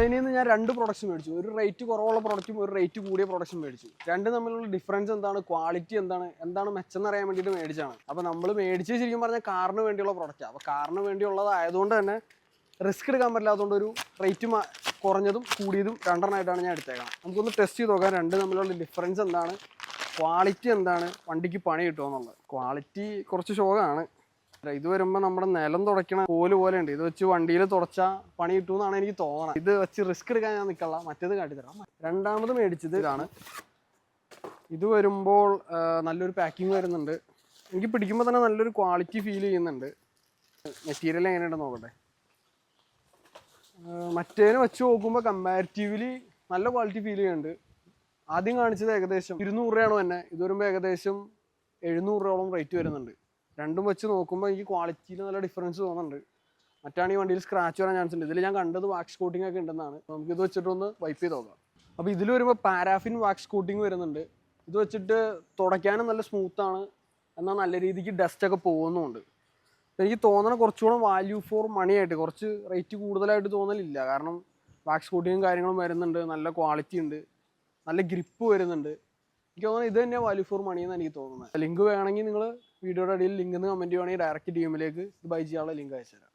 ഓൺലൈനിൽ നിന്ന് ഞാൻ 2 പ്രൊഡക്ട്സ് മേടിച്ചു. ഒരു റേറ്റ് കുറവുള്ള പ്രൊഡക്റ്റും ഒരു റേറ്റ് കൂടിയ പ്രൊഡക്റ്റും മേടിച്ചു. രണ്ടും തമ്മിലുള്ള ഡിഫറൻസ് എന്താണ്, ക്വാളിറ്റി എന്താണ് മെച്ചം അറിയാൻ വേണ്ടിയിട്ട് മേടിച്ചാണ്. അപ്പോൾ നമ്മൾ മേടിച്ച് ശരിക്കും പറഞ്ഞാൽ കാറിന് വേണ്ടിയുള്ള പ്രൊഡക്റ്റാണ്. അപ്പോൾ കാറിന് വേണ്ടിയുള്ളതായതുകൊണ്ട് തന്നെ റിസ്ക് എടുക്കാൻ പറ്റില്ലാത്തതുകൊണ്ട് ഒരു റേറ്റ് കുറഞ്ഞതും കൂടിയതും രണ്ടെണ്ണമായിട്ടാണ് ഞാൻ എടുത്തേക്കണം. നമുക്കൊന്ന് ടെസ്റ്റ് ചെയ്ത് നോക്കാം രണ്ട് തമ്മിലുള്ള ഡിഫറൻസ് എന്താണ്, ക്വാളിറ്റി എന്താണ്, വണ്ടിക്ക് പണി കിട്ടുമോ എന്നുള്ളത്. ക്വാളിറ്റി കുറച്ച് ശോകമാണ്. ഇത് വരുമ്പോൾ നമ്മുടെ നിലം തുടയ്ക്കണ പോലെ ഉണ്ട്. ഇത് വെച്ച് വണ്ടിയിൽ തുടച്ചാൽ പണി കിട്ടുമെന്നാണ് എനിക്ക് തോന്നുന്നത്. ഇത് വെച്ച് റിസ്ക് എടുക്കാൻ ഞാൻ നിൽക്കല്ല, മറ്റേത് കാട്ടിത്തരാം. രണ്ടാമത് മേടിച്ചത് ഇതാണ്. ഇത് വരുമ്പോൾ നല്ലൊരു പാക്കിങ് വരുന്നുണ്ട്. എനിക്ക് പിടിക്കുമ്പോൾ തന്നെ നല്ലൊരു ക്വാളിറ്റി ഫീൽ ചെയ്യുന്നുണ്ട്. മെറ്റീരിയൽ എങ്ങനെയുണ്ടെന്ന് നോക്കട്ടെ. മറ്റേനെ വെച്ച് നോക്കുമ്പോൾ കമ്പാരിറ്റീവ്ലി നല്ല ക്വാളിറ്റി ഫീൽ ചെയ്യുന്നുണ്ട്. ആദ്യം കാണിച്ചത് ഏകദേശം 200 രൂപയാണ് തന്നെ. ഇത് വരുമ്പോൾ ഏകദേശം 700 രൂപയോളം റേറ്റ് വരുന്നുണ്ട്. രണ്ടും വെച്ച് നോക്കുമ്പോൾ എനിക്ക് ക്വാളിറ്റിയിൽ നല്ല ഡിഫറൻസ് തോന്നുന്നുണ്ട്. മറ്റാണ് ഈ വണ്ടിയിൽ സ്ക്രാച്ച് വരാൻ ചാൻസ് ഉണ്ട്. ഇതിൽ ഞാൻ കണ്ടത് വാക്സ് കോട്ടിംഗ് ഒക്കെ ഉണ്ടെന്നാണ്. നമുക്കിത് വെച്ചിട്ടൊന്ന് വൈപ്പ് ചെയ്ത് നോക്കാം. അപ്പോൾ ഇതിൽ വരുമ്പോൾ പാരാഫിൻ വാക്സ് കോട്ടിംഗ് വരുന്നുണ്ട്. ഇത് വെച്ചിട്ട് തുടയ്ക്കാനും നല്ല സ്മൂത്താണ്, എന്നാൽ നല്ല രീതിക്ക് ഡസ്റ്റൊക്കെ പോകുന്നുമുണ്ട്. എനിക്ക് തോന്നണ കുറച്ചുകൂടെ വാല്യൂ ഫോർ മണി ആയിട്ട്, കുറച്ച് റേറ്റ് കൂടുതലായിട്ട് തോന്നലില്ല. കാരണം വാക്സ് കോട്ടിങ്ങും കാര്യങ്ങളും വരുന്നുണ്ട്, നല്ല ക്വാളിറ്റി ഉണ്ട്, നല്ല ഗ്രിപ്പ് വരുന്നുണ്ട്. എനിക്ക് തോന്നുന്നത് ഇത് തന്നെയാണ് വാല്യൂ ഫോർ മണി എന്ന് എനിക്ക് തോന്നുന്നത്. ലിങ്ക് വേണമെങ്കിൽ നിങ്ങൾ വീഡിയോയുടെ അടിയിൽ ലിങ്ക് എന്ന് കമൻറ്റ് ചെയ്യുകയാണെങ്കിൽ ഡയറക്റ്റ് DM-ലേക്ക് ഇത് ബൈ ചെയ്യാനുള്ള ലിങ്ക് അയച്ചു തരാം.